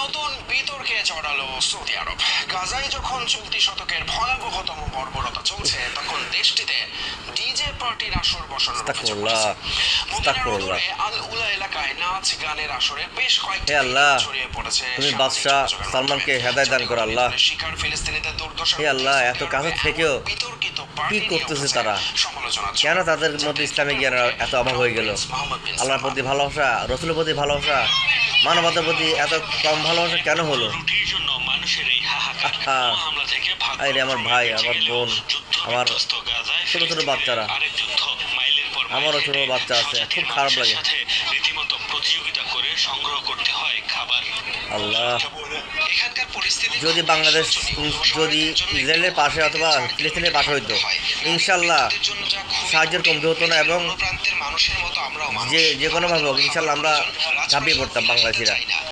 নতুন বিতর্কে জড়ালো সৌদি আরব। গাজায় যখন চলতি শতকের ভয়াবহতম বর্বরতা চলছে, তখন দেশটিতে ডিজে পার্টির আসর বসানোর অভিযোগ উঠেছে। মদিনার উত্তরে আল উলা এলাকায় নাচ গানের আসরে বেশ কয়েকটি ছড়িয়ে পড়েছে। তুমি বাদশাহ সালমানকে হেদায়েত দান করো আল্লাহ। শিকার ফিলিস্তিনিদের দুর্দশা। হে আল্লাহ, এত কাছে থেকেও বিতর্কিত কি করতেছে তারা? সমালোচনা কেন তাদের মধ্যে ইসলামিক জ্ঞান এত অভাব হয়ে গেল? আল্লাহর প্রতি ভালোবাসা, রসুলের প্রতি ভালোবাসা, মানবতার প্রতি এত কম ভালোবাসা কেন হলো? আরে আমার ভাই, আমার বোন, আমার ছোট ছোট বাচ্চারা, আমারও ছোট বাচ্চা আছে, খুব খারাপ লাগে। রীতিমতো প্রতিযোগিতা করে সংগ্রহ করতে হয় খাবার। আল্লাহ, এখানকার পরিস্থিতি যদি বাংলাদেশ যদি ইসরায়েলের পাশে অথবা ফিলিস্তিনের পাশে হইতো, ইনশাল্লাহ সাহায্যের কমতি হতো না, এবং প্রান্তের মানুষের মতো আমরাও যে কোনোভাবে হোক ইনশাল্লাহ আমরা ঝাঁপিয়ে পড়তাম বাংলাদেশিরা।